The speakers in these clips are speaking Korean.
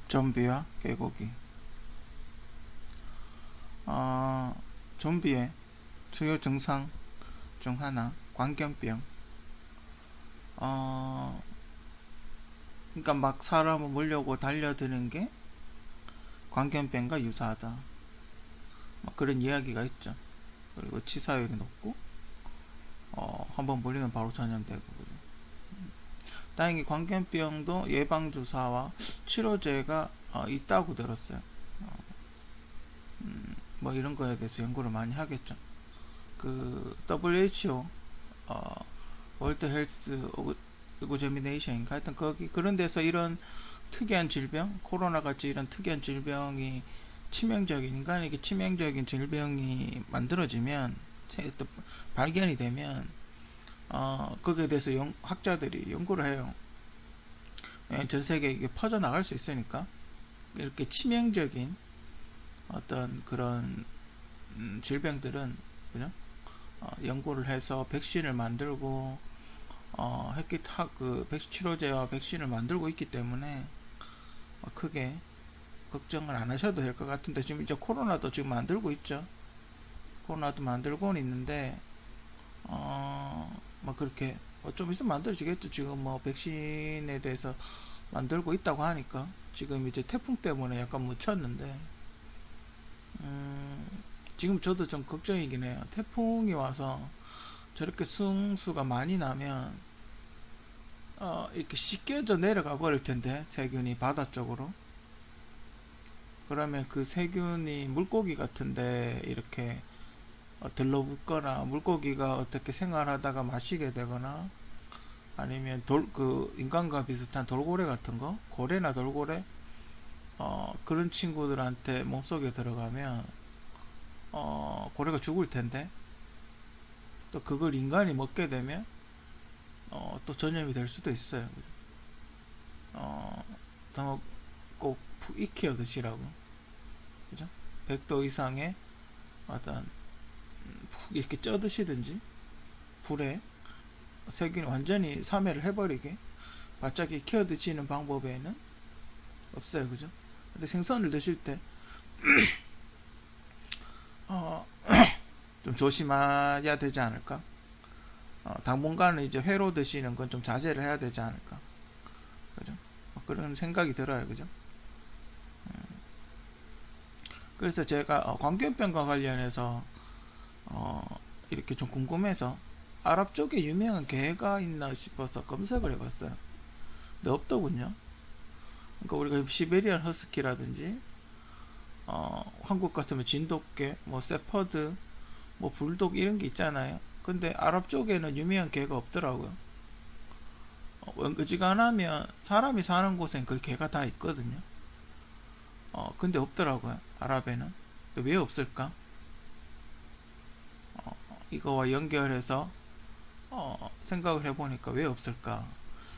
좀비와 개고기. 좀비의 주요 증상 중 하나, 광견병. 그러니까 막 사람을 몰려고 달려드는 게 광견병과 유사하다. 막 그런 이야기가 있죠. 그리고 치사율이 높고, 한번 몰리면 바로 전염되고. 다행히 광견병도 예방주사와 치료제가 있다고 들었어요. 뭐 이런 거에 대해서 연구를 많이 하겠죠. 그 WHO 월드 헬스 오그제미네이션 하여튼 거기 그런 데서 이런 특이한 질병, 코로나 같이 이런 특이한 질병이 치명적인 인간에게 치명적인 질병이 만들어지면 또 발견이 되면 거기에 대해서 학자들이 연구를 해요. 전 세계에 이게 퍼져나갈 수 있으니까 이렇게 치명적인 어떤 그런 질병들은 그죠? 연구를 해서 백신을 만들고 그 치료제와 백신을 만들고 있기 때문에 크게 걱정을 안 하셔도 될 것 같은데 지금 이제 코로나도 지금 만들고 있죠. 코로나도 만들고는 있는데 뭐 그렇게 좀 있으면 만들어지겠죠. 지금 뭐 백신에 대해서 만들고 있다고 하니까 지금 이제 태풍 때문에 약간 묻혔는데 지금 저도 좀 걱정이긴 해요. 태풍이 와서 저렇게 승수가 많이 나면 이렇게 씻겨져 내려가 버릴 텐데 세균이 바다 쪽으로. 그러면 그 세균이 물고기 같은데 이렇게 들러붙거나 물고기가 어떻게 생활하다가 마시게 되거나 아니면 그 인간과 비슷한 돌고래 같은 거, 고래나 돌고래 그런 친구들한테 몸속에 들어가면 고래가 죽을 텐데 또 그걸 인간이 먹게 되면 또 전염이 될 수도 있어요. 꼭 익혀 드시라고. 그죠? 100도 이상의 어떤 이렇게 쪄 드시든지 불에 세균이 완전히 사멸을 해버리게 바짝 익혀 드시는 방법에는 없어요. 그죠? 근데 생선을 드실 때 좀 조심해야 되지 않을까? 당분간은 이제 회로 드시는 건 좀 자제를 해야 되지 않을까? 그죠? 그런 생각이 들어요. 그죠? 그래서 제가 광견병과 관련해서 이렇게 좀 궁금해서 아랍 쪽에 유명한 개가 있나 싶어서 검색을 해봤어요. 근데 없더군요. 그러니까 우리가 시베리안 허스키라든지 한국 같으면 진돗개, 뭐 세퍼드, 뭐 불독 이런 게 있잖아요. 근데 아랍 쪽에는 유명한 개가 없더라고요. 어지간하면 사람이 사는 곳엔 그 개가 다 있거든요. 근데 없더라고요. 아랍에는. 왜 없을까? 이거와 연결해서 생각을 해보니까 왜 없을까?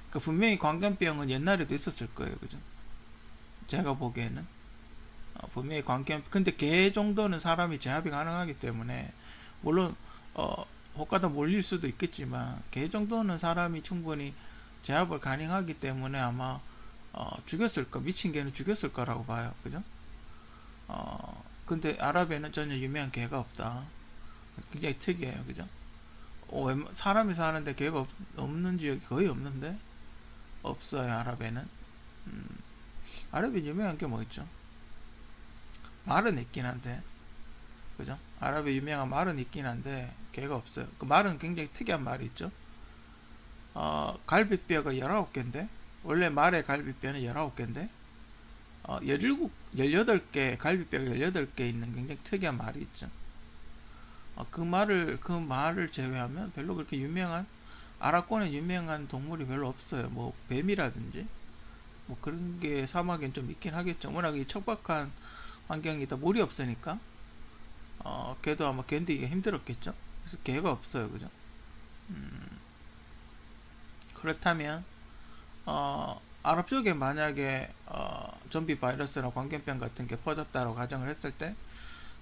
그러니까 분명히 광견병은 옛날에도 있었을 거예요. 그죠? 제가 보기에는 분명히 근데 개 정도는 사람이 제압이 가능하기 때문에 물론 혹가다 몰릴 수도 있겠지만 개 정도는 사람이 충분히 제압을 가능하기 때문에 아마 미친 개는 죽였을 거라고 봐요. 그죠? 근데 아랍에는 전혀 유명한 개가 없다. 굉장히 특이해요. 그죠? 사람이 사는데 개가 없는 지역이 거의 없는데 없어요. 아랍에는. 아랍에 유명한 게 뭐 있죠? 말은 있긴 한데, 그죠? 아랍에 유명한 말은 있긴 한데 개가 없어요. 그 말은 굉장히 특이한 말이 있죠. 갈비뼈가 19개인데 원래 말의 갈비뼈는 19개인데 18개 갈비뼈가 18개 있는 굉장히 특이한 말이 있죠. 그 말을 제외하면 별로 그렇게 유명한 아랍권에 유명한 동물이 별로 없어요. 뭐 뱀이라든지 뭐 그런 게 사막엔 좀 있긴 하겠죠. 워낙 이 척박한 환경이다 물이 없으니까 걔도 아마 견디기가 힘들었겠죠. 그래서 개가 없어요. 그죠? 그렇다면 아랍 쪽에 만약에 좀비 바이러스나 광견병 같은 게 퍼졌다고 가정을 했을 때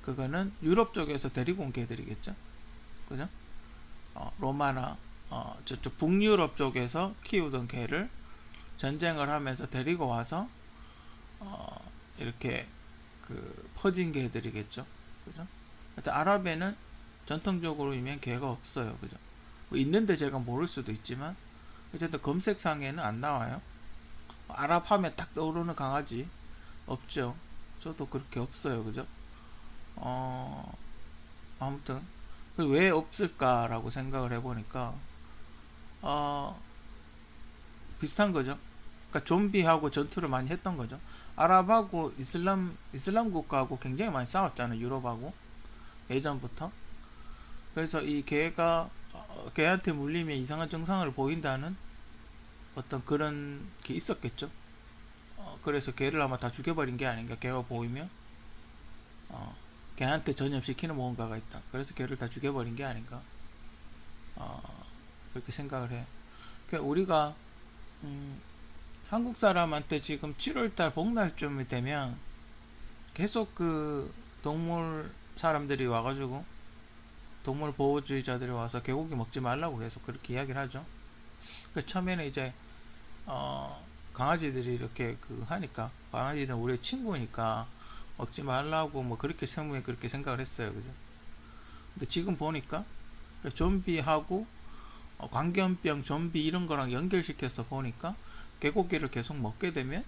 그거는 유럽 쪽에서 데리고 온 개들이겠죠. 그죠? 로마나 저쪽 북유럽 쪽에서 키우던 개를 전쟁을 하면서 데리고 와서 이렇게 퍼진 개들이겠죠. 그죠? 하여튼 아랍에는 전통적으로 유명한 개가 없어요. 그죠? 뭐 있는데 제가 모를 수도 있지만 어쨌든 검색상에는 안 나와요. 아랍 하면 딱 떠오르는 강아지 없죠. 저도 그렇게 없어요. 그죠? 아무튼 왜 없을까라고 생각을 해보니까 비슷한 거죠. 그러니까 좀비하고 전투를 많이 했던 거죠. 아랍하고 이슬람 국가하고 굉장히 많이 싸웠잖아요. 유럽하고 예전부터. 그래서 이 개가 개한테 물리면 이상한 증상을 보인다는 어떤 그런 게 있었겠죠. 그래서 개를 아마 다 죽여버린 게 아닌가. 개가 보이면 개한테 전염시키는 뭔가가 있다. 그래서 개를 다 죽여버린 게 아닌가. 그렇게 생각을 해. 그러니까 우리가 한국 사람한테 지금 7월달 복날쯤이 되면 계속 동물 사람들이 와가지고 동물 보호주의자들이 와서 개고기 먹지 말라고 계속 그렇게 이야기를 하죠. 처음에는 이제 강아지들이 이렇게 하니까 강아지들은 우리의 친구니까 먹지 말라고 뭐 그렇게 세무에 그렇게 생각을 했어요. 그죠? 근데 지금 보니까 좀비하고 광견병, 좀비 이런 거랑 연결시켜서 보니까 개고기를 계속 먹게 되면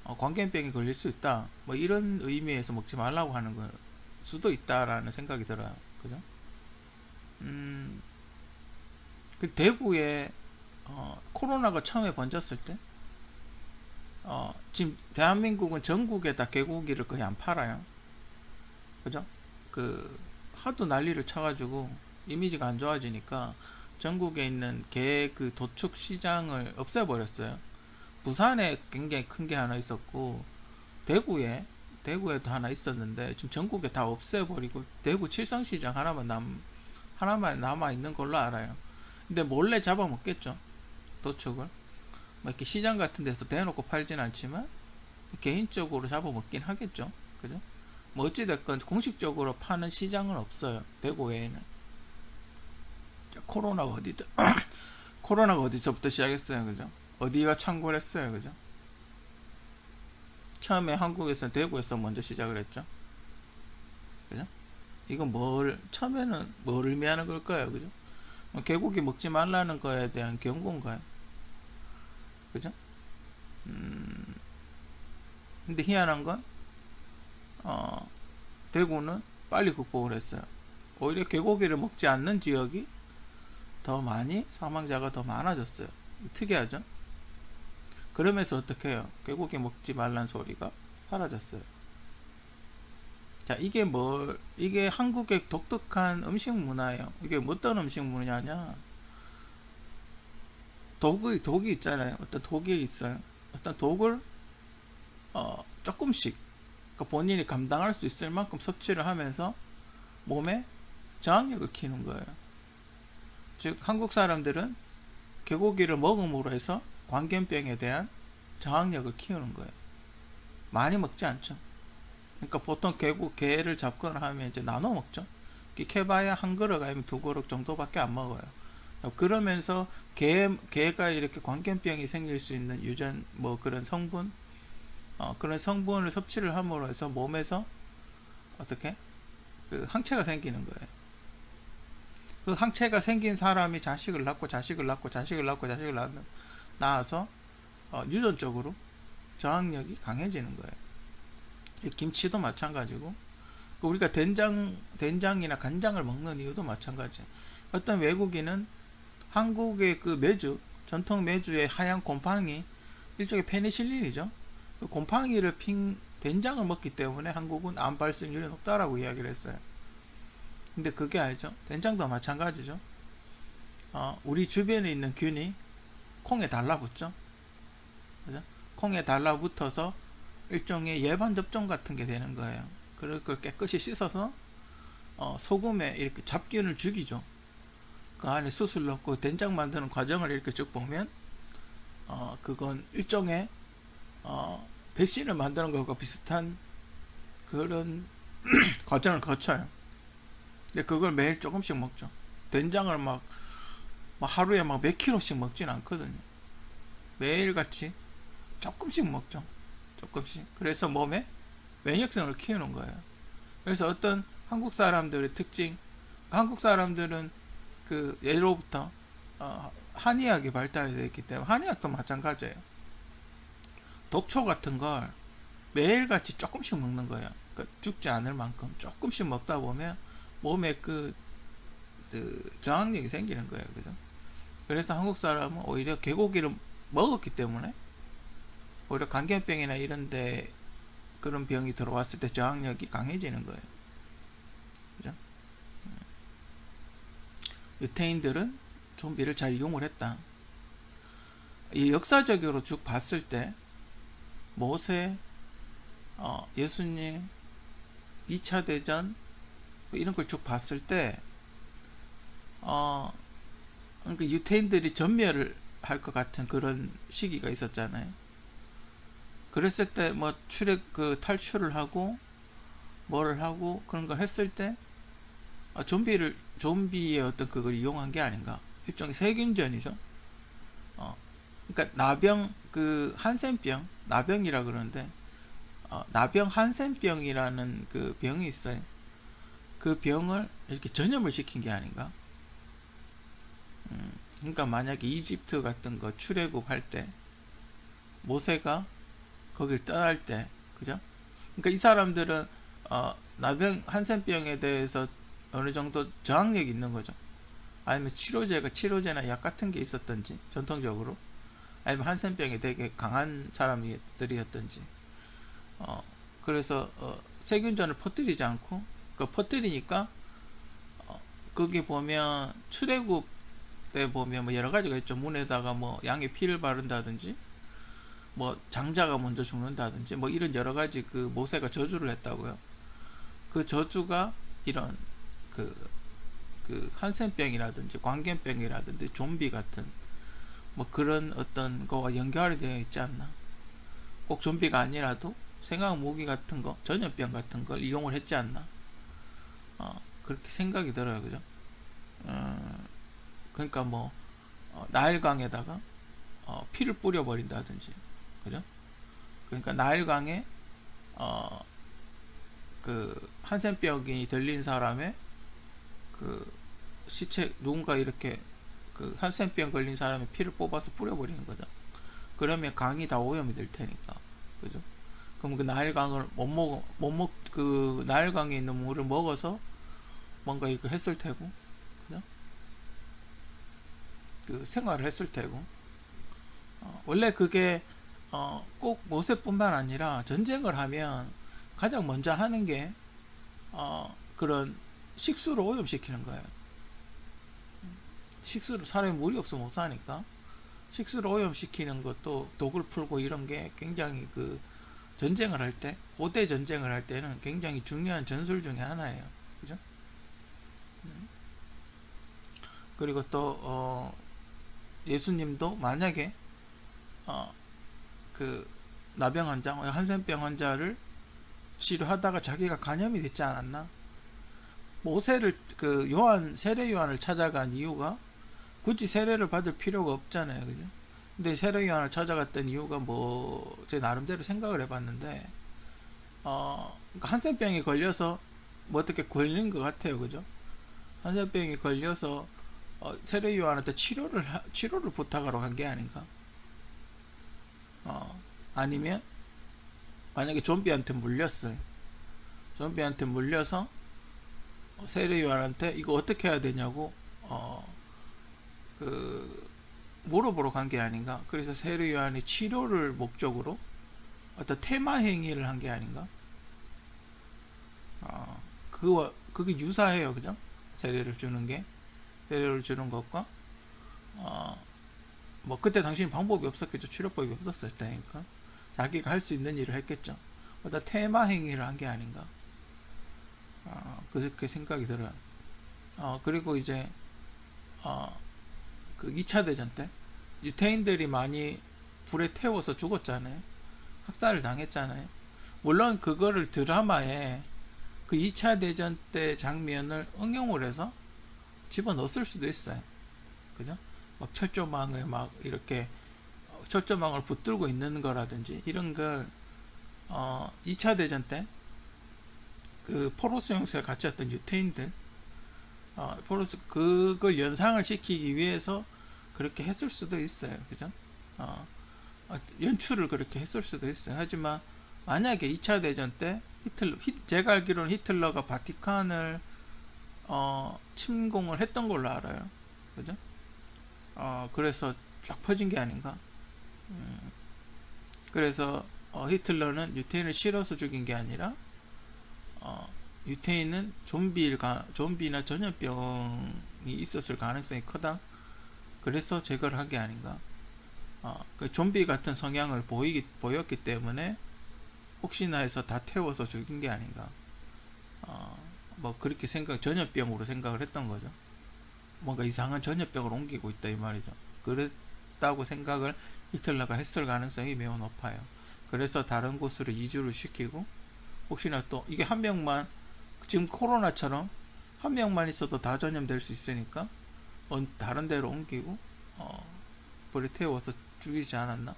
광견병이 걸릴 수 있다. 뭐 이런 의미에서 먹지 말라고 하는 걸 수도 있다라는 생각이 들어요. 그죠? 대구에 코로나가 처음에 번졌을 때 지금 대한민국은 전국에 다 개고기를 거의 안 팔아요. 그죠? 하도 난리를 쳐가지고 이미지가 안 좋아지니까 전국에 있는 개 도축 시장을 없애버렸어요. 부산에 굉장히 큰 게 하나 있었고 대구에도 하나 있었는데 지금 전국에 다 없애버리고 대구 칠성시장 하나만 남아 있는 걸로 알아요. 근데 몰래 잡아먹겠죠. 도축을 뭐 이렇게 시장 같은 데서 대놓고 팔진 않지만 개인적으로 잡아먹긴 하겠죠. 그죠? 뭐 어찌됐건 공식적으로 파는 시장은 없어요. 대구 외에는. 코로나가 어디서부터 시작했어요. 그죠? 어디가 창궐 했어요. 그죠? 처음에 한국에서 대구에서 먼저 시작을 했죠. 그죠? 이건 처음에는 뭘 의미하는 걸까요? 그죠? 개고기 먹지 말라는 거에 대한 경고인가요? 그죠? 근데 희한한 건 대구는 빨리 극복을 했어요. 오히려 개고기를 먹지 않는 지역이 더 많이 사망자가 더 많아졌어요. 특이하죠? 그러면서 어떻게 해요? 개고기 먹지 말란 소리가 사라졌어요. 자, 이게 한국의 독특한 음식 문화예요. 이게 어떤 음식 문화냐? 독이 있잖아요. 어떤 독이 있어요. 어떤 독을 조금씩 그러니까 본인이 감당할 수 있을 만큼 섭취를 하면서 몸에 저항력을 키우는 거예요. 즉 한국 사람들은 개고기를 먹음으로 해서 광견병에 대한 저항력을 키우는 거예요. 많이 먹지 않죠. 그러니까 보통 개를 잡거나 하면 이제 나눠 먹죠. 캐봐야 한 그릇 아니면 두 그릇 정도밖에 안 먹어요. 그러면서 개가 이렇게 광견병이 생길 수 있는 유전 그런 성분 그런 성분을 섭취를 함으로 해서 몸에서 어떻게 항체가 생기는 거예요. 그 항체가 생긴 사람이 자식을 낳아서 유전적으로 저항력이 강해지는 거예요. 김치도 마찬가지고 우리가 된장이나 간장을 먹는 이유도 마찬가지예요. 어떤 외국인은 한국의 전통 메주의 하얀 곰팡이 일종의 페니실린이죠. 그 곰팡이를 핀 된장을 먹기 때문에 한국은 암 발생률이 높다라고 이야기를 했어요. 근데 그게 아니죠. 된장도 마찬가지죠. 우리 주변에 있는 균이 콩에 달라붙죠. 그죠? 콩에 달라붙어서 일종의 예방 접종 같은 게 되는 거예요. 그걸 깨끗이 씻어서 소금에 이렇게 잡균을 죽이죠. 그 안에 수술 넣고 된장 만드는 과정을 이렇게 쭉 보면 그건 일종의 백신을 만드는 것과 비슷한 그런 과정을 거쳐요. 근데 그걸 매일 조금씩 먹죠. 된장을 하루에 몇 킬로씩 먹진 않거든요. 매일같이 조금씩 먹죠. 조금씩. 그래서 몸에 면역성을 키우는 거예요. 그래서 어떤 한국 사람들의 특징, 한국 사람들은 그 예로부터 한의학이 발달되어 있기 때문에, 한의학도 마찬가지예요. 독초 같은 걸 매일같이 조금씩 먹는 거예요. 그러니까 죽지 않을 만큼 조금씩 먹다 보면 몸에 그 저항력이 생기는 거예요. 그죠? 그래서 한국 사람은 오히려 개고기를 먹었기 때문에 오히려 간견병이나 이런데 그런 병이 들어왔을 때 저항력이 강해지는 거예요. 그죠? 유태인들은 좀비를 잘 이용을 했다. 이 역사적으로 쭉 봤을 때 모세, 예수님, 2차 대전 이런 걸 쭉 봤을 때 그러니까 유태인들이 전멸을 할 것 같은 그런 시기가 있었잖아요. 그랬을 때 뭐 탈출을 하고 뭐를 하고 그런 걸 했을 때 좀비의 어떤 그걸 이용한 게 아닌가. 일종의 세균전이죠. 그러니까 나병, 그 한센병, 나병이라 그러는데 나병 한센병이라는 그 병이 있어요. 그 병을 이렇게 전염을 시킨 게 아닌가. 그러니까 만약에 이집트 같은 거 출애굽할 때 모세가 거길 떠날 때, 그죠? 그러니까 이 사람들은 나병 한센병에 대해서 어느 정도 저항력이 있는 거죠. 아니면 치료제나 약 같은 게 있었던지, 전통적으로, 아니면 한센병이 되게 강한 사람들이었던지, 그래서 세균전을 퍼뜨리지 않고, 퍼뜨리니까 거기 보면 출애굽 때 보면 뭐 여러 가지가 있죠. 문에다가 뭐 양의 피를 바른다든지, 뭐 장자가 먼저 죽는다든지, 뭐 이런 여러 가지 그 모세가 저주를 했다고요. 그 저주가 이런 그 한센병이라든지 광견병이라든지 좀비 같은 뭐 그런 어떤 거와 연결이 되어 있지 않나. 꼭 좀비가 아니라도 생화학 무기 같은 거, 전염병 같은 걸 이용을 했지 않나. 그렇게 생각이 들어요. 그죠? 그러니까 뭐 나일강에다가 피를 뿌려버린다든지, 그죠? 그러니까 나일강에 그 한센병이 들린 사람의 그 시체, 누군가 이렇게 그 한센병 걸린 사람의 피를 뽑아서 뿌려버리는 거죠. 그러면 강이 다 오염이 될 테니까, 그죠? 그럼 그 나일강을 그 나일강에 있는 물을 먹어서 뭔가 이걸 했을 테고, 그죠? 그 생활을 했을 테고, 원래 그게 꼭 모세뿐만 아니라 전쟁을 하면 가장 먼저 하는 게 그런 식수를 오염시키는 거예요. 식수를, 사람이 물이 없으면 못 사니까 식수를 오염시키는 것도, 독을 풀고 이런 게 굉장히 그 전쟁을 할 때, 고대 전쟁을 할 때는 굉장히 중요한 전술 중에 하나예요. 그죠? 그리고 또 예수님도 만약에 그 나병 환자, 한센병 환자를 치료하다가 자기가 감염이 됐지 않았나? 모세를 세례 요한을 찾아간 이유가 굳이 세례를 받을 필요가 없잖아요. 그죠? 근데 세례 요한을 찾아갔던 이유가 제 나름대로 생각을 해봤는데, 그러니까 한센병이 걸려서 뭐 어떻게 걸린 것 같아요. 그죠? 한센병이 걸려서 세례 요한한테 치료를 부탁하러 간 게 아닌가? 아니면 만약에 좀비한테 물렸어요. 좀비한테 물려서 세례 요한한테 이거 어떻게 해야 되냐고 물어보러 간 게 아닌가? 그래서 세례 요한이 치료를 목적으로 어떤 테마 행위를 한 게 아닌가? 그게 유사해요. 그죠? 세례를 주는 것과 뭐 그때 당시엔 방법이 없었겠죠. 치료법이 없었을 때니까 자기가 할 수 있는 일을 했겠죠. 어떤 테마 행위를 한 게 아닌가. 그렇게 생각이 들어요. 그리고 이제 그 2차 대전 때 유태인들이 많이 불에 태워서 죽었잖아요. 학살을 당했잖아요. 물론 그거를 드라마에 그 2차 대전 때 장면을 응용을 해서 집어넣었을 수도 있어요. 그죠? 막 철조망을 막 이렇게 철조망을 붙들고 있는 거라든지 이런 걸 2차 대전 때 그 포로수 용소에 갇혔던 유태인들 포로수 그걸 연상을 시키기 위해서 그렇게 했을 수도 있어요. 그죠? 연출을 그렇게 했을 수도 있어요. 하지만 만약에 2차 대전 때 제가 알기로는 히틀러가 바티칸을 침공을 했던 걸로 알아요. 그죠? 그래서 쫙 퍼진 게 아닌가. 그래서 히틀러는 유태인을 실어서 죽인 게 아니라 유태인은 좀비나 전염병이 있었을 가능성이 크다. 그래서 제거를 한 게 아닌가. 그 좀비 같은 성향을 보였기 때문에 혹시나 해서 다 태워서 죽인 게 아닌가. 뭐 그렇게 전염병으로 생각을 했던 거죠. 뭔가 이상한 전염병을 옮기고 있다 이 말이죠. 그랬다고 생각을 히틀러가 했을 가능성이 매우 높아요. 그래서 다른 곳으로 이주를 시키고 혹시나 또 이게 한 명만 지금 코로나처럼 한 명만 있어도 다 전염될 수 있으니까 다른 데로 옮기고 불에 태워서 죽이지 않았나?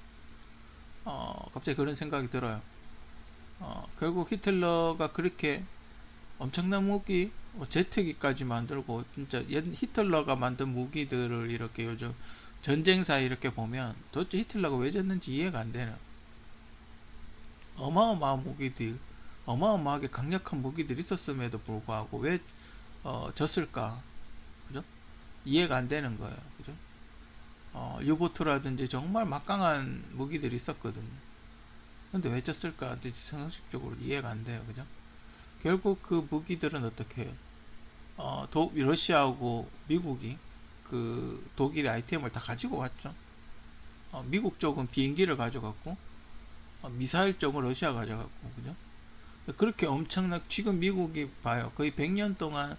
갑자기 그런 생각이 들어요. 결국 히틀러가 그렇게 엄청난 무기, 제트기까지 만들고 진짜 히틀러가 만든 무기들을 이렇게 요즘 전쟁사에 이렇게 보면 도대체 히틀러가 왜 졌는지 이해가 안 되는 어마어마한 무기들, 어마어마하게 강력한 무기들이 있었음에도 불구하고 왜 졌을까? 그죠? 이해가 안 되는 거예요. 그죠? 유보트라든지 정말 막강한 무기들이 있었거든요. 근데 왜 졌을까? 상식적으로 이해가 안 돼요. 그죠? 결국 그 무기들은 어떻게 해요? 러시아하고 미국이 그 독일의 아이템을 다 가지고 갔죠. 미국 쪽은 비행기를 가져갔고 미사일 쪽은 러시아 가져갔고 그죠? 그렇게 지금 미국이 봐요. 거의 100년 동안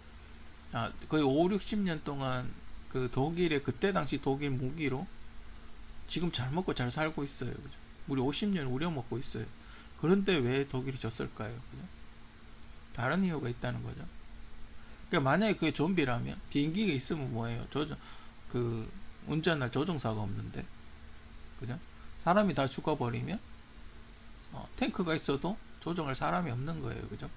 거의 5, 60년 동안 그 독일의 그때 당시 독일 무기로 지금 잘 먹고 잘 살고 있어요. 그죠? 우리 50년 우려먹고 있어요. 그런데 왜 독일이 졌을까요? 그죠? 다른 이유가 있다는 거죠. 그러니까 만약에 그게 좀비라면 비행기가 있으면 뭐예요? 그 운전할 조종사가 없는데, 그죠? 사람이 다 죽어버리면 탱크가 있어도 조종할 사람이 없는 거예요. 그죠?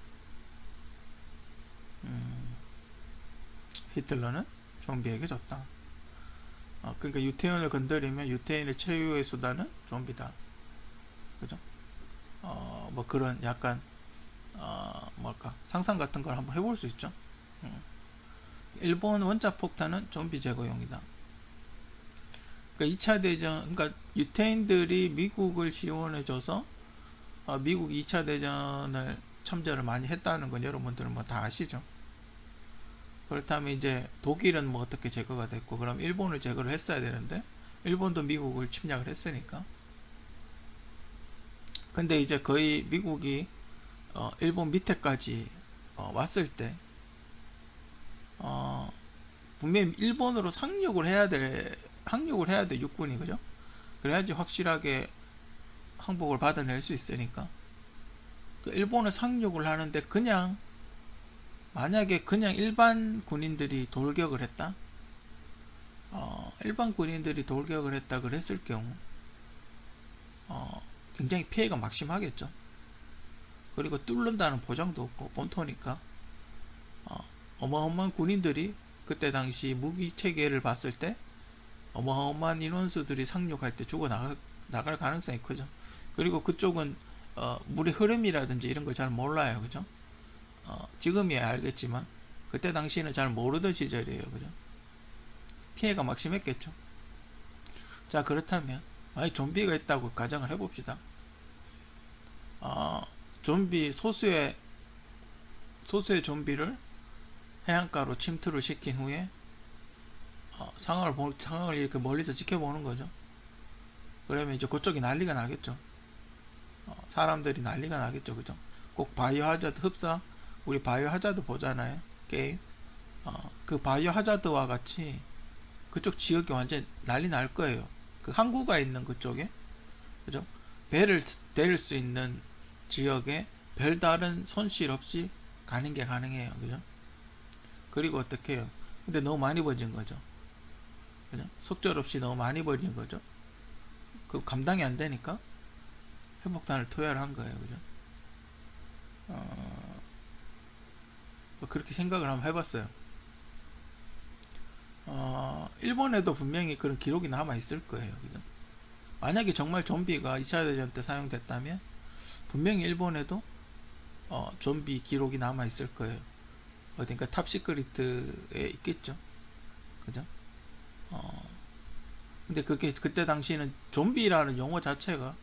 히틀러는 좀비에게 졌다. 그러니까 유태인을 건드리면 유태인의 최후의 수단은 좀비다. 그죠? 뭐 그런 약간 상상 같은 걸 한번 해볼 수 있죠. 일본 원자 폭탄은 좀비 제거용이다. 그러니까 2차 대전, 그러니까 유태인들이 미국을 지원해줘서 미국 2차 대전을 참전을 많이 했다는 건 여러분들은 뭐 다 아시죠. 그렇다면 이제 독일은 뭐 어떻게 제거가 됐고, 그럼 일본을 제거를 했어야 되는데 일본도 미국을 침략을 했으니까. 근데 이제 거의 미국이 일본 밑에까지 왔을 때 분명히 일본으로 상륙을 해야 돼 육군이. 그죠? 그래야지 확실하게 항복을 받아낼 수 있으니까. 일본을 상륙을 하는데 만약에 그냥 일반 군인들이 돌격을 했다? 일반 군인들이 돌격을 했다 그랬을 경우 굉장히 피해가 막심하겠죠. 그리고 뚫는다는 보장도 없고 본토니까 어마어마한 군인들이 그때 당시 무기 체계를 봤을 때 어마어마한 인원수들이 상륙할 때 죽어 나갈 가능성이 크죠. 그리고 그쪽은 물의 흐름이라든지 이런 걸 잘 몰라요. 그죠? 지금이야 알겠지만 그때 당시에는 잘 모르던 시절이에요. 그죠? 피해가 막심했겠죠. 자, 그렇다면 좀비가 있다고 가정을 해봅시다. 소수의 좀비를 해안가로 침투를 시킨 후에 상황을 이렇게 멀리서 지켜보는 거죠. 그러면 이제 그쪽이 난리가 나겠죠. 사람들이 난리가 나겠죠. 그죠? 꼭 바이오 하자드 우리 바이오 하자드 보잖아요. 게임. 그 바이오 하자드와 같이 그쪽 지역이 완전 난리 날 거예요. 그 항구가 있는 그쪽에, 그죠? 배를 대릴 수 있는 지역에 별다른 손실 없이 가는 게 가능해요. 그죠? 그리고 어떻게 해요? 근데 너무 많이 번진 거죠. 그죠? 속절없이 너무 많이 번진 거죠. 그 감당이 안 되니까 회복탄을 투여한 거예요. 그죠? 뭐 그렇게 생각을 한번 해봤어요. 일본에도 분명히 그런 기록이 남아 있을 거예요. 그죠? 만약에 정말 좀비가 2차 대전 때 사용됐다면 분명히 일본에도 좀비 기록이 남아 있을 거예요. 어딘가 탑시크리트에 있겠죠. 그죠? 근데 그게 그때 당시에는 좀비라는 용어 자체가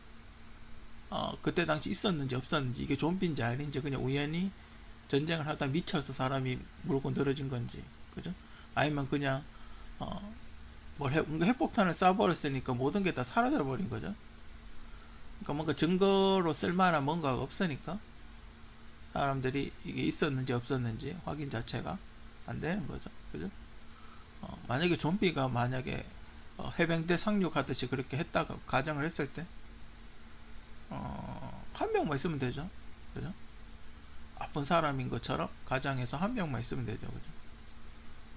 그때 당시 있었는지 없었는지, 이게 좀비인지 아닌지, 그냥 우연히 전쟁을 하다 미쳐서 사람이 물고 늘어진 건지, 그죠? 아니면 그냥 뭔가 핵폭탄을 쏴버렸으니까 모든 게 다 사라져 버린 거죠. 그러니까 뭔가 증거로 쓸만한 뭔가가 없으니까 사람들이 이게 있었는지 없었는지 확인 자체가 안 되는 거죠. 그죠? 만약에 좀비가 만약에 해병대 상륙하듯이 그렇게 했다가 가정을 했을 때 한 명만 있으면 되죠. 그죠? 아픈 사람인 것처럼 가정에서 한 명만 있으면 되죠. 그죠?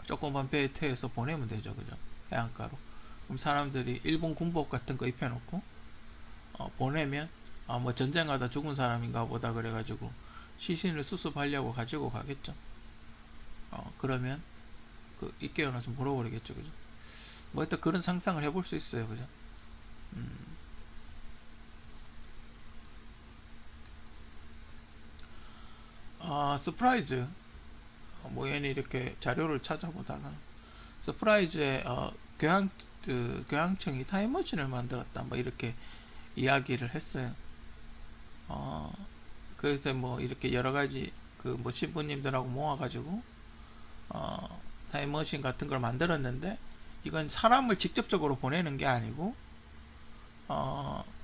조그만 배에 태워서 보내면 되죠. 그죠? 해안가로. 그럼 사람들이 일본 군복 같은 거 입혀놓고 보내면 뭐 전쟁하다 죽은 사람인가 보다 그래가지고 시신을 수습하려고 가지고 가겠죠. 그러면 이 깨어나서 물어버리겠죠. 그죠? 뭐 일단 그런 상상을 해볼 수 있어요. 그죠? 서프라이즈 뭐 얘는 이렇게 자료를 찾아보다가 서프라이즈의 교양청이 타임머신을 만들었다 뭐 이렇게 이야기를 했어요. 그래서 뭐 이렇게 여러가지 뭐 신부님들하고 모아가지고 타임머신 같은 걸 만들었는데, 이건 사람을 직접적으로 보내는 게 아니고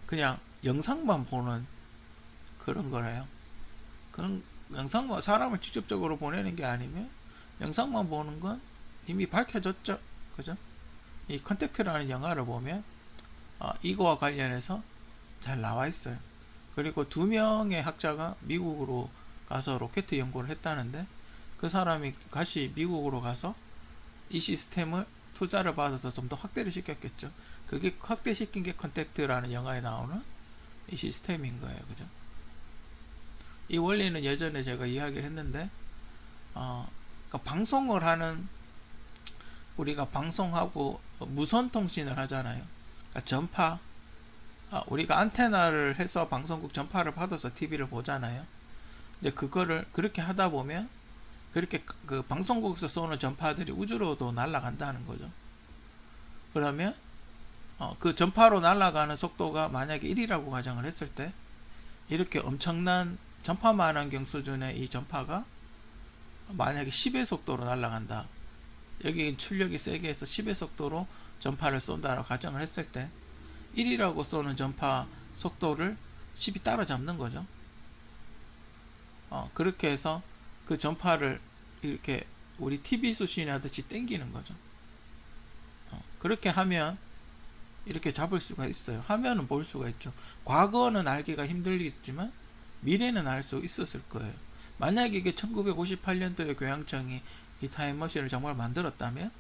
그냥 영상만 보는 그런 거래요. 그런 영상만, 사람을 직접적으로 보내는 게 아니면 영상만 보는 건 이미 밝혀졌죠. 그죠? 이 컨택트라는 영화를 보면 이거와 관련해서 잘 나와 있어요. 그리고 2명의 학자가 미국으로 가서 로켓 연구를 했다는데, 그 사람이 다시 미국으로 가서 이 시스템을 투자를 받아서 좀 더 확대를 시켰겠죠. 그게 확대시킨 게 컨택트라는 영화에 나오는 이 시스템인 거예요. 그죠? 이 원리는 예전에 제가 이야기를 했는데, 그러니까 방송을 하는, 우리가 방송하고 무선 통신을 하잖아요. 그러니까 전파, 우리가 안테나를 해서 방송국 전파를 받아서 TV를 보잖아요. 이제 그거를 그렇게 하다 보면 그렇게 그 방송국에서 쏘는 전파들이 우주로도 날아간다는 거죠. 그러면 그 전파로 날아가는 속도가 만약에 1이라고 가정을 했을 때, 이렇게 엄청난 전파만원경 수준의 이 전파가 만약에 10의 속도로 날아간다. 여기 출력이 세게 해서 10의 속도로 전파를 쏜다라고 가정을 했을 때 1이라고 쏘는 전파 속도를 10이 따라잡는 거죠. 그렇게 해서 그 전파를 이렇게 우리 TV 수신이 하듯이 땡기는 거죠. 그렇게 하면 이렇게 잡을 수가 있어요. 화면은 볼 수가 있죠. 과거는 알기가 힘들겠지만 미래는 알 수 있었을 거예요. 만약에 이게 1958년도에 교양청이 이 타임머신을 정말 만들었다면,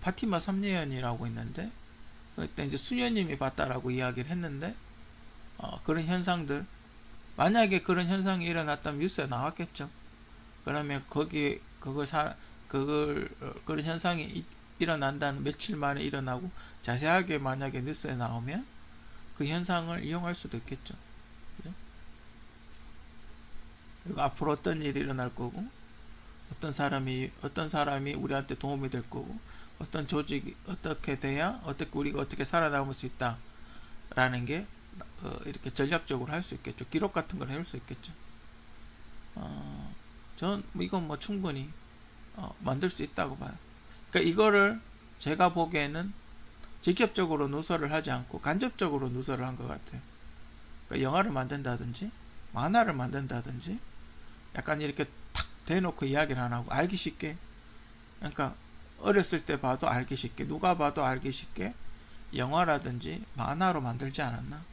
파티마 3년이라고 있는데, 그때 이제 수녀님이 봤다라고 이야기를 했는데, 그런 현상들, 만약에 그런 현상이 일어났다면 뉴스에 나왔겠죠. 그러면 그런 현상이 일어난다는, 며칠 만에 일어나고 자세하게 만약에 뉴스에 나오면 그 현상을 이용할 수도 있겠죠. 그죠? 그리고 앞으로 어떤 일이 일어날 거고, 어떤 사람이 우리한테 도움이 될 거고, 어떤 조직이 어떻게 돼야 우리가 어떻게 살아남을 수 있다라는 게 이렇게 전략적으로 할 수 있겠죠. 기록 같은 걸 해올 수 있겠죠. 전 이건 뭐 충분히 만들 수 있다고 봐요. 그러니까 이거를 제가 보기에는 직접적으로 누설을 하지 않고 간접적으로 누설을 한 것 같아요. 그러니까 영화를 만든다든지 만화를 만든다든지 약간 이렇게 탁 대놓고 이야기를 안 하고 알기 쉽게, 그러니까 어렸을 때 봐도 알기 쉽게, 누가 봐도 알기 쉽게 영화라든지 만화로 만들지 않았나.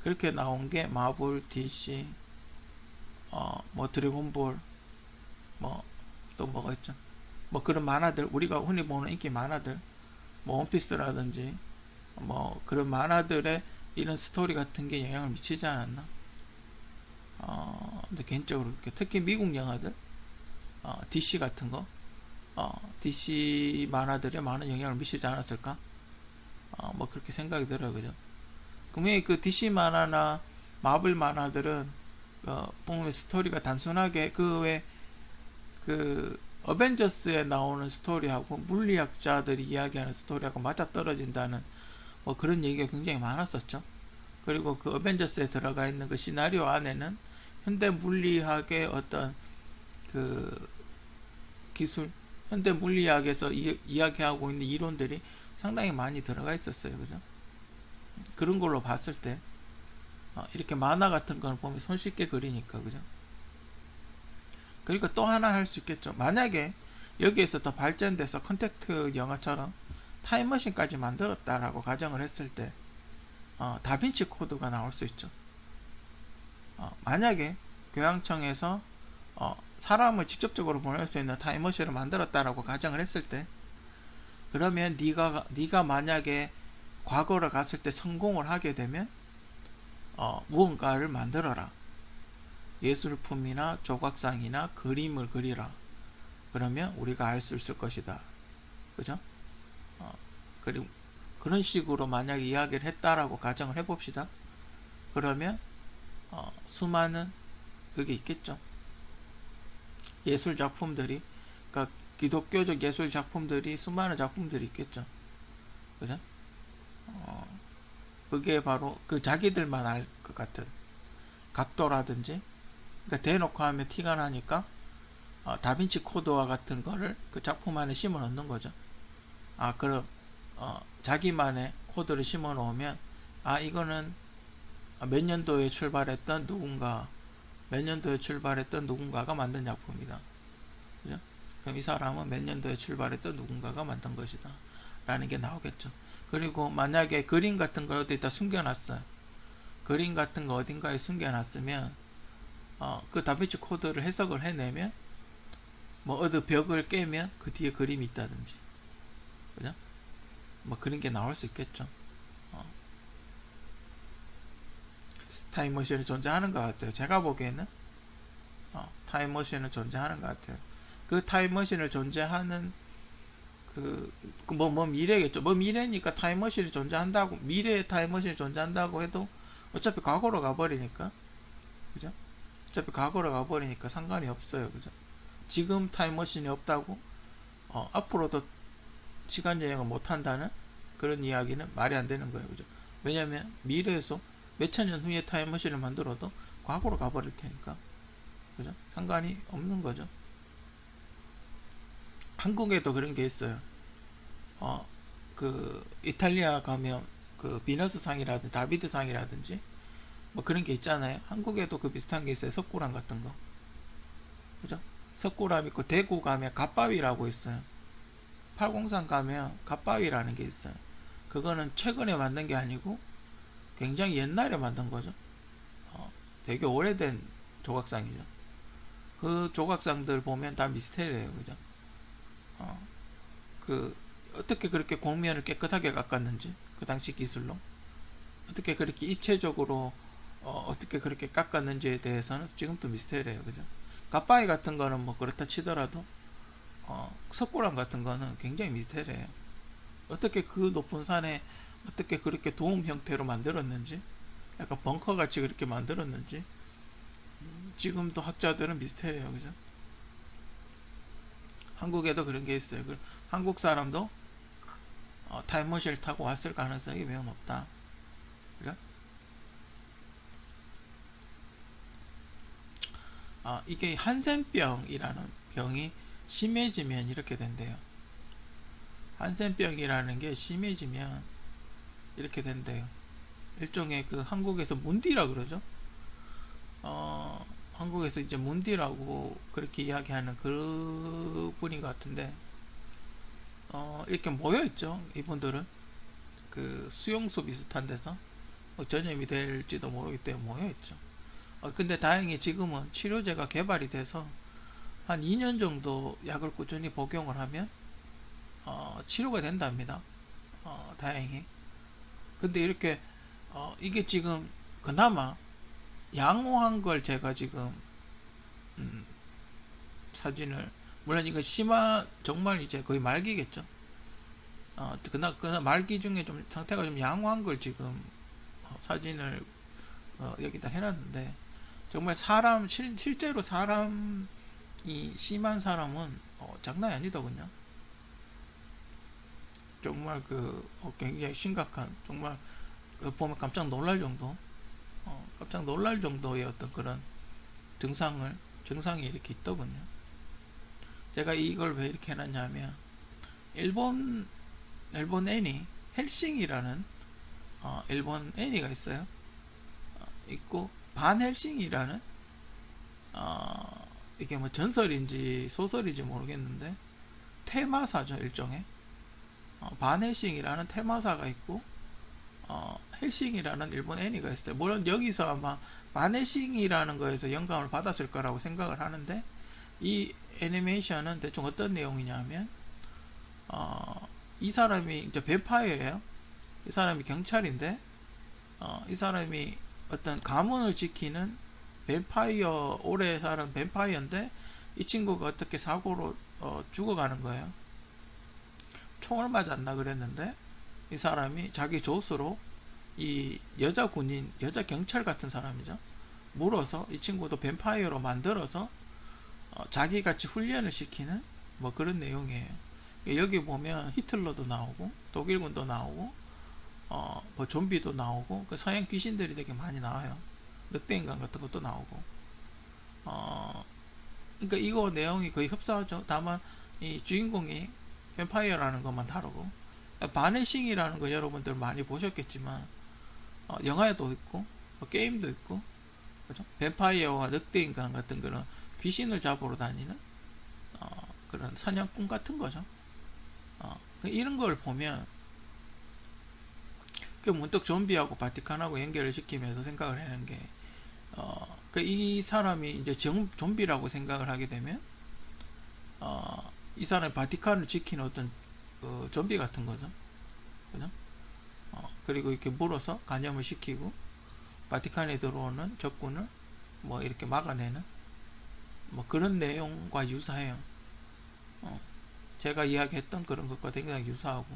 그렇게 나온 게 마블, DC, 뭐 드래곤볼, 뭐 또 뭐가 있죠, 뭐 그런 만화들, 우리가 흔히 보는 인기 만화들, 뭐 원피스라든지 뭐 그런 만화들의 이런 스토리 같은 게 영향을 미치지 않았나? 근데 개인적으로 특히 미국 영화들, DC 같은 거, DC 만화들에 많은 영향을 미치지 않았을까? 뭐 그렇게 생각이 들어요, 그죠? 분명히 그 DC 만화나 마블 만화들은 보면 스토리가 단순하게 그 어벤져스에 나오는 스토리하고 물리학자들이 이야기하는 스토리하고 맞아떨어진다는 뭐 그런 얘기가 굉장히 많았었죠. 그리고 그 어벤져스에 들어가 있는 그 시나리오 안에는 현대 물리학의 어떤 그 기술, 현대 물리학에서 이야기하고 있는 이론들이 상당히 많이 들어가 있었어요. 그죠? 그런 걸로 봤을 때 이렇게 만화 같은 걸 보면 손쉽게 그리니까, 그죠? 그리고 또 하나 할 수 있겠죠. 만약에 여기에서 더 발전돼서 컨택트 영화처럼 타임머신까지 만들었다라고 가정을 했을 때 다빈치 코드가 나올 수 있죠. 만약에 교양청에서 사람을 직접적으로 보낼 수 있는 타임머신을 만들었다라고 가정을 했을 때, 그러면 네가 만약에 과거로 갔을 때 성공을 하게 되면 무언가를 만들어라. 예술품이나 조각상이나 그림을 그리라. 그러면 우리가 알 수 있을 것이다. 그죠? 그리고 그런 식으로 만약에 이야기를 했다라고 가정을 해봅시다. 그러면 수많은 그게 있겠죠. 예술 작품들이, 그러니까 기독교적 예술 작품들이 수많은 작품들이 있겠죠. 그죠? 그게 바로 그 자기들만 알 것 같은 각도라든지, 그러니까 대놓고 하면 티가 나니까 다빈치 코드와 같은 거를 그 작품 안에 심어 넣는 거죠. 그럼 자기만의 코드를 심어 놓으면 이거는 몇 년도에 출발했던 누군가가 만든 작품이다. 그죠? 그럼 이 사람은 몇 년도에 출발했던 누군가가 만든 것이다 라는 게 나오겠죠. 그리고 만약에 그림 같은 걸 어디다 숨겨놨어요. 그림 같은 거 어딘가에 숨겨놨으면 그 다빈치 코드를 해석을 해내면 뭐 어디 벽을 깨면 그 뒤에 그림이 있다든지, 그죠? 뭐 그런 게 나올 수 있겠죠. 타임머신이 존재하는 것 같아요. 제가 보기에는 타임머신은 존재하는 것 같아요. 그 타임머신을 존재하는 뭐 미래겠죠. 뭐 미래니까 타임머신이 존재한다고, 미래의 타임머신이 존재한다고 해도 어차피 과거로 가버리니까, 그죠? 어차피 과거로 가버리니까 상관이 없어요. 그죠? 지금 타임머신이 없다고 앞으로도 시간 여행을 못한다는 그런 이야기는 말이 안 되는 거예요. 그죠? 왜냐면 미래에서 몇천 년 후에 타임머신을 만들어도 과거로 가버릴 테니까, 그죠? 상관이 없는 거죠. 한국에도 그런 게 있어요. 그 이탈리아 가면 그 비너스 상이라든지 다비드 상이라든지 뭐 그런 게 있잖아요. 한국에도 그 비슷한 게 있어요. 석굴암 같은 거, 그죠? 석굴암 있고, 대구 가면 갓바위라고 있어요. 팔공산 가면 갓바위라는 게 있어요. 그거는 최근에 만든 게 아니고 굉장히 옛날에 만든 거죠. 되게 오래된 조각상이죠. 그 조각상들 보면 다 미스테리예요. 그죠? 어떻게 그렇게 곡면을 깨끗하게 깎았는지, 그 당시 기술로 어떻게 그렇게 입체적으로 어떻게 그렇게 깎았는지에 대해서는 지금도 미스테리예요. 그죠? 갓바위 같은 거는 뭐 그렇다 치더라도 석굴암 같은 거는 굉장히 미스테리예요. 어떻게 그 높은 산에 어떻게 그렇게 도움 형태로 만들었는지, 약간 벙커 같이 그렇게 만들었는지 지금도 학자들은 미스테리예요. 그죠? 한국에도 그런 게 있어요. 한국 사람도 타임머신을 타고 왔을 가능성이 매우 높다. 그죠? 이게 한센병이라는 병이 심해지면 이렇게 된대요. 한센병이라는 게 심해지면 이렇게 된대요. 일종의 그 한국에서 문디라 그러죠. 한국에서 이제 문디라고 그렇게 이야기하는 그 분인 것 같은데, 이렇게 모여있죠. 이분들은 그 수용소 비슷한 데서 전염이 될지도 모르기 때문에 모여있죠. 근데 다행히 지금은 치료제가 개발이 돼서 한 2년 정도 약을 꾸준히 복용을 하면 치료가 된답니다. 다행히. 근데 이렇게 이게 지금 그나마 양호한 걸 제가 지금 음, 사진을, 물론 이거 심화 정말 이제 거의 말기겠죠. 그나 말기 중에 좀 상태가 좀 양호한 걸 지금 사진을 여기다 해놨는데, 정말 실제로 사람이 심한 사람은 장난이 아니더군요. 정말 굉장히 심각한, 정말 보면 깜짝 놀랄 정도, 깜짝 놀랄 정도의 어떤 그런 증상이 이렇게 있더군요. 제가 이걸 왜 이렇게 해놨냐면, 일본 애니, 헬싱이라는 일본 애니가 있어요. 있고, 반헬싱이라는 이게 뭐 전설인지 소설인지 모르겠는데 테마사죠, 일종의. 반헬싱이라는 테마사가 있고, 헬싱이라는 일본 애니가 있어요. 물론 여기서 아마 반헬싱이라는 거에서 영감을 받았을 거라고 생각을 하는데, 이 애니메이션은 대충 어떤 내용이냐면, 이 사람이 이제 뱀파이어예요. 이 사람이 경찰인데, 이 사람이 어떤 가문을 지키는 오래 살은 뱀파이어인데, 이 친구가 어떻게 사고로 죽어가는 거예요. 총을 맞았나 그랬는데, 이 사람이 자기 조수로 이 여자 군인, 여자 경찰 같은 사람이죠, 물어서 이 친구도 뱀파이어로 만들어서 자기같이 훈련을 시키는 뭐 그런 내용이에요. 여기 보면 히틀러도 나오고 독일군도 나오고 뭐 좀비도 나오고 그 서양 귀신들이 되게 많이 나와요. 늑대인간 같은 것도 나오고. 그러니까 이거 내용이 거의 흡사하죠. 다만 이 주인공이 뱀파이어라는 것만 다르고, 바네싱이라는 거 여러분들 많이 보셨겠지만 영화에도 있고 게임도 있고, 그죠? 뱀파이어와 늑대인간 같은 그런 귀신을 잡으러 다니는 그런 사냥꾼 같은 거죠. 이런 걸 보면 문득 좀비하고 바티칸하고 연결을 시키면서 생각을 하는 게, 이 사람이 이제 좀비라고 생각을 하게 되면 이 사람이 바티칸을 지키는 어떤 좀비 같은 거죠. 그죠? 그리고 이렇게 물어서 간염을 시키고 바티칸에 들어오는 적군을 뭐 이렇게 막아내는 뭐 그런 내용과 유사해요. 제가 이야기했던 그런 것과 굉장히 유사하고,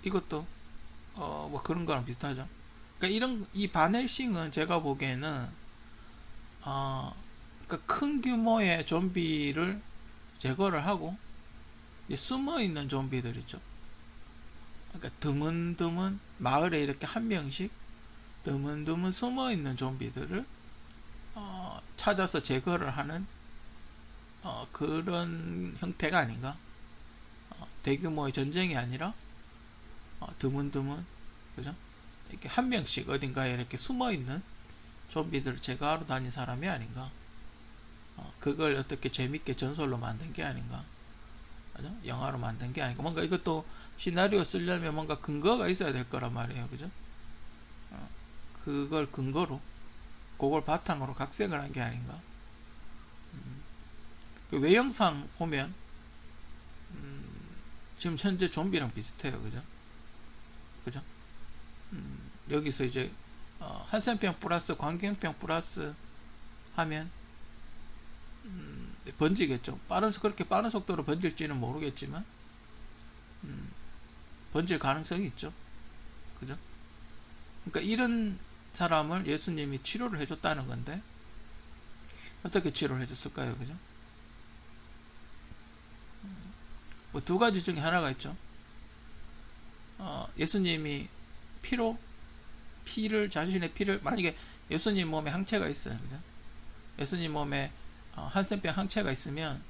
이것도 뭐 그런 거랑 비슷하죠. 그러니까 이 반헬싱은 제가 보기에는 그러니까 큰 규모의 좀비를 제거를 하고 숨어 있는 좀비들 있죠. 그러니까 드문드문 마을에 이렇게 한 명씩 드문드문 숨어 있는 좀비들을 찾아서 제거를 하는 그런 형태가 아닌가. 대규모의 전쟁이 아니라 드문드문, 그죠? 이렇게 한 명씩 어딘가에 이렇게 숨어 있는 좀비들을 제거하러 다닌 사람이 아닌가. 그걸 어떻게 재밌게 전설로 만든 게 아닌가. 그죠? 영화로 만든 게 아닌가. 뭔가 이것도 시나리오 쓰려면 뭔가 근거가 있어야 될 거란 말이에요. 그죠? 그걸 근거로, 그걸 바탕으로 각색을 한 게 아닌가. 그 외형상 보면 지금 현재 좀비랑 비슷해요. 그죠? 그죠? 여기서 이제 한센병 플러스 광견병 플러스 하면 번지겠죠. 그렇게 빠른 속도로 번질지는 모르겠지만 번질 가능성이 있죠. 그죠? 그러니까 이런 사람을 예수님이 치료를 해줬다는 건데, 어떻게 치료를 해줬을까요? 그죠? 뭐 두 가지 중에 하나가 있죠. 예수님이 자신의 피를, 만약에 예수님 몸에 항체가 있어요. 그죠? 예수님 몸에 한센병 항체가 있으면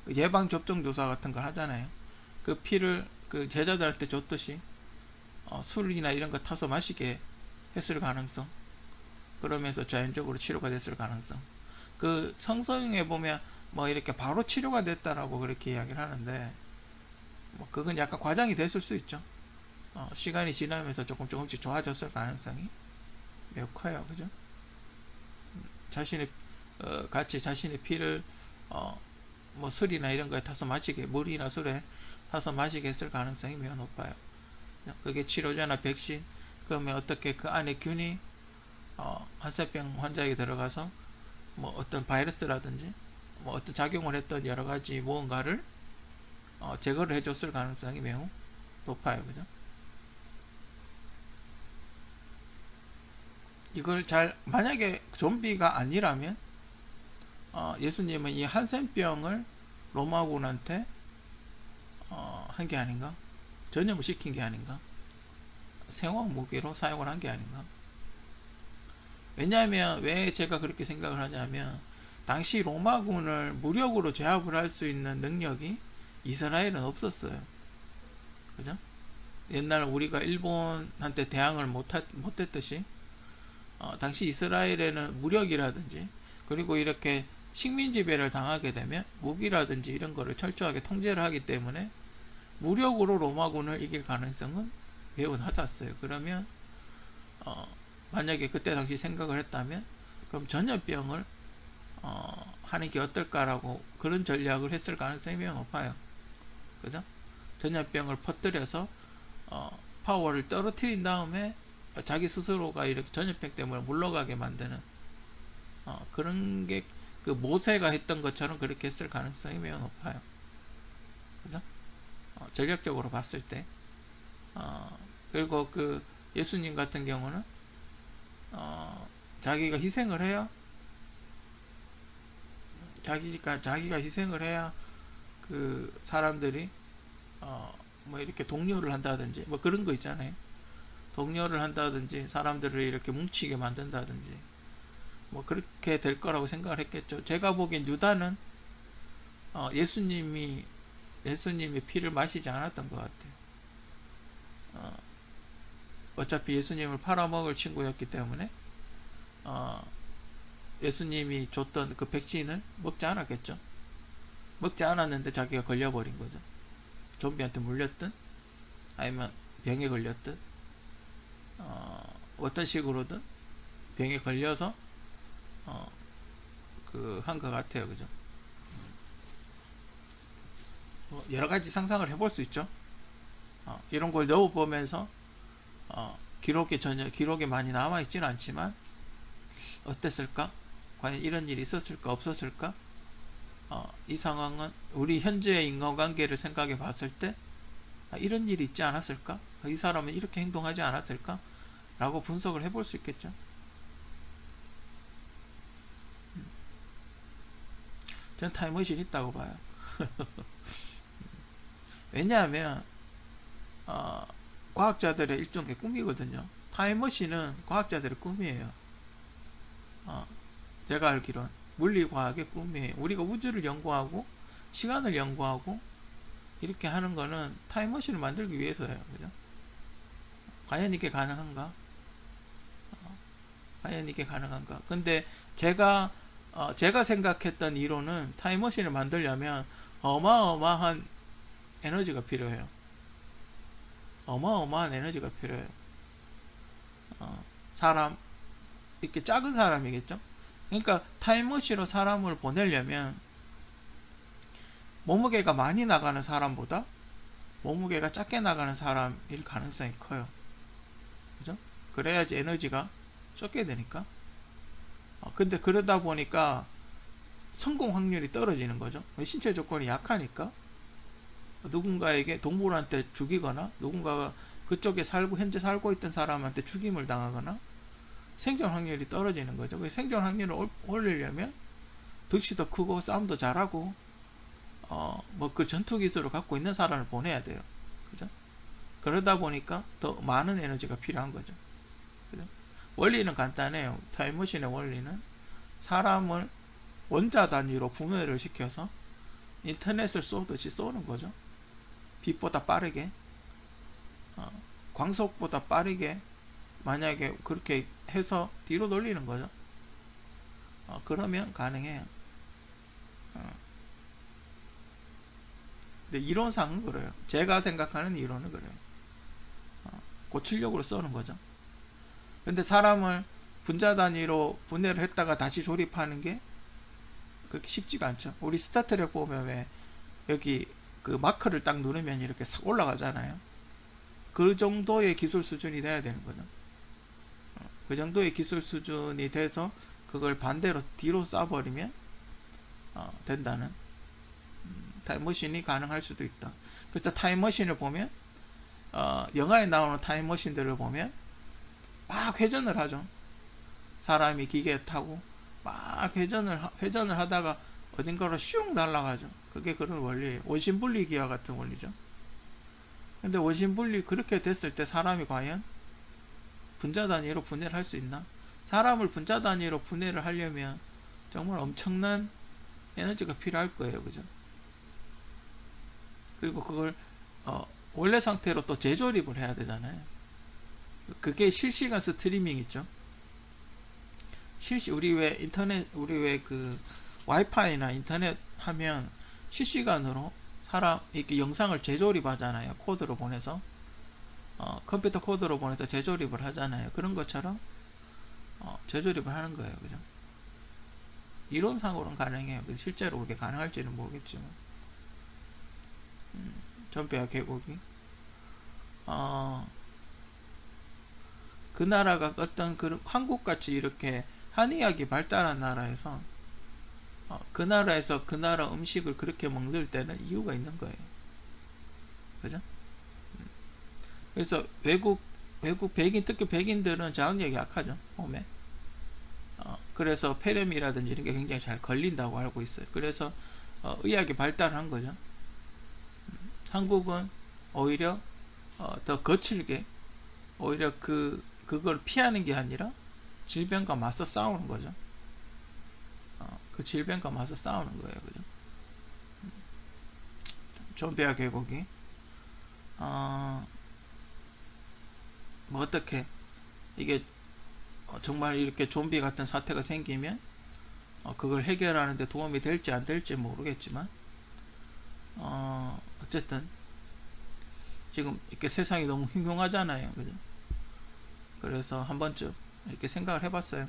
예방접종 조사 같은 걸 하잖아요. 그 피를 그 제자들한테 줬듯이 술이나 이런 거 타서 마시게 했을 가능성, 그러면서 자연적으로 치료가 됐을 가능성. 그 성서에 보면 뭐 이렇게 바로 치료가 됐다라고 그렇게 이야기를 하는데, 뭐 그건 약간 과장이 됐을 수 있죠. 시간이 지나면서 조금씩 좋아졌을 가능성이 매우 커요. 그죠? 같이 자신의 피를 뭐 술이나 이런 거에 타서 마시게, 물이나 술에 타서 마시게 했을 가능성이 매우 높아요. 그게 치료제나 백신, 그러면 어떻게 그 안에 균이 한센병 환자에게 들어가서 뭐 어떤 바이러스라든지 뭐 어떤 작용을 했던 여러 가지 무언가를 제거를 해줬을 가능성이 매우 높아요. 그죠? 이걸 만약에 좀비가 아니라면 예수님은 이 한센병을 로마군한테 한 게 아닌가? 전염을 시킨 게 아닌가? 생화학 무기로 사용을 한 게 아닌가? 왜냐하면 왜 제가 그렇게 생각을 하냐면 당시 로마군을 무력으로 제압을 할 수 있는 능력이 이스라엘은 없었어요. 그죠? 옛날 우리가 일본한테 대항을 못했듯이 당시 이스라엘에는 무력이라든지 그리고 이렇게 식민 지배를 당하게 되면 무기라든지 이런 거를 철저하게 통제를 하기 때문에 무력으로 로마군을 이길 가능성은 매우 낮았어요. 그러면 만약에 그때 당시 생각을 했다면 그럼 전염병을 하는 게 어떨까라고 그런 전략을 했을 가능성이 매우 높아요. 그죠? 전염병을 퍼뜨려서 파워를 떨어뜨린 다음에 자기 스스로가 이렇게 전염병 때문에 물러가게 만드는 그런 게 그 모세가 했던 것처럼 그렇게 했을 가능성이 매우 높아요. 그죠? 전략적으로 봤을 때 그리고 그 예수님 같은 경우는 자기가 희생을 해야 자기가 희생을 해야 그 사람들이 뭐 이렇게 독려를 한다든지 뭐 그런 거 있잖아요. 독려를 한다든지 사람들을 이렇게 뭉치게 만든다든지 뭐 그렇게 될 거라고 생각을 했겠죠. 제가 보기엔 유다는 예수님의 피를 마시지 않았던 것 같아요. 어차피 예수님을 팔아먹을 친구였기 때문에 예수님이 줬던 그 백신을 먹지 않았겠죠. 먹지 않았는데 자기가 걸려버린 거죠. 좀비한테 물렸든 아니면 병에 걸렸든 어떤 식으로든 병에 걸려서 한 것 같아요. 그죠? 여러 가지 상상을 해볼 수 있죠. 이런 걸 넣어보면서 기록에 많이 남아있지는 않지만 어땠을까? 과연 이런 일이 있었을까? 없었을까? 이 상황은 우리 현재의 인간관계를 생각해 봤을 때 이런 일이 있지 않았을까? 이 사람은 이렇게 행동하지 않았을까? 라고 분석을 해볼 수 있겠죠. 전 타임머신이 있다고 봐요. 왜냐하면 과학자들의 일종의 꿈이거든요. 타임머신은 과학자들의 꿈이에요. 제가 알기론 물리과학의 꿈이에요. 우리가 우주를 연구하고 시간을 연구하고 이렇게 하는 거는 타임머신을 만들기 위해서예요. 그죠? 과연 이게 가능한가? 과연 이게 가능한가? 근데 제가 생각했던 이론은 타임머신을 만들려면 어마어마한 에너지가 필요해요. 어마어마한 에너지가 필요해요. 사람, 이렇게 작은 사람이겠죠? 그러니까 타임머신으로 사람을 보내려면 몸무게가 많이 나가는 사람보다 몸무게가 작게 나가는 사람일 가능성이 커요. 그죠? 그래야지 에너지가 적게 되니까. 근데 그러다 보니까 성공 확률이 떨어지는 거죠. 신체 조건이 약하니까 누군가에게 동물한테 죽이거나 누군가가 그쪽에 현재 살고 있던 사람한테 죽임을 당하거나 생존 확률이 떨어지는 거죠. 생존 확률을 올리려면 덩치 더 크고 싸움도 잘하고 뭐 그 전투 기술을 갖고 있는 사람을 보내야 돼요. 그죠? 그러다 보니까 더 많은 에너지가 필요한 거죠. 그죠? 원리는 간단해요. 타임머신의 원리는 사람을 원자 단위로 분해를 시켜서 인터넷을 쏘듯이 쏘는 거죠. 빛보다 빠르게 광속보다 빠르게 만약에 그렇게 해서 뒤로 돌리는 거죠. 그러면 가능해요. 근데 이론상은 그래요. 제가 생각하는 이론은 그래요. 고출력으로 쏘는 거죠. 근데 사람을 분자 단위로 분해를 했다가 다시 조립하는 게 그렇게 쉽지가 않죠. 우리 스타트랙 보면 왜 여기 그 마커를 딱 누르면 이렇게 싹 올라가잖아요. 그 정도의 기술 수준이 돼야 되는 거죠. 그 정도의 기술 수준이 돼서 그걸 반대로 뒤로 쏴버리면 된다는 타임머신이 가능할 수도 있다. 그래서 타임머신을 보면 영화에 나오는 타임머신들을 보면 막 회전을 하죠. 사람이 기계에 타고 막 회전을 하다가 어딘가로 슉 날아가죠. 그게 그런 원리예요. 원심분리 기와 같은 원리죠. 근데 원심분리 그렇게 됐을 때 사람이 과연 분자 단위로 분해를 할 수 있나? 사람을 분자 단위로 분해를 하려면 정말 엄청난 에너지가 필요할 거예요. 그죠? 그리고 그걸 원래 상태로 또 재조립을 해야 되잖아요. 그게 실시간 스트리밍 있죠. 우리 왜 그 와이파이나 인터넷 하면 실시간으로 사람 이렇게 영상을 재조립하잖아요. 코드로 보내서 컴퓨터 코드로 보내서 재조립을 하잖아요. 그런 것처럼 재조립을 하는 거예요. 그죠? 이론상으로는 가능해요. 실제로 그게 가능할지는 모르겠지만 전배와 계곡이 그 나라가 어떤 그 한국같이 이렇게 한의학이 발달한 나라에서 그 나라에서 그 나라 음식을 그렇게 먹는 데는 이유가 있는 거예요. 그죠? 그래서 외국 백인, 특히 백인들은 저항력이 약하죠. 몸에. 그래서 폐렴이라든지 이런 게 굉장히 잘 걸린다고 알고 있어요. 그래서 의학이 발달한 거죠. 한국은 오히려 더 거칠게 오히려 그걸 피하는 게 아니라 질병과 맞서 싸우는 거죠. 그 질병과 맞서 싸우는 거예요. 그죠? 좀비와 계곡이 뭐 어떻게 이게 정말 이렇게 좀비 같은 사태가 생기면 그걸 해결하는데 도움이 될지 안 될지 모르겠지만 어쨌든 지금 이렇게 세상이 너무 흉흉하잖아요. 그죠? 그래서 한 번쯤 이렇게 생각을 해봤어요.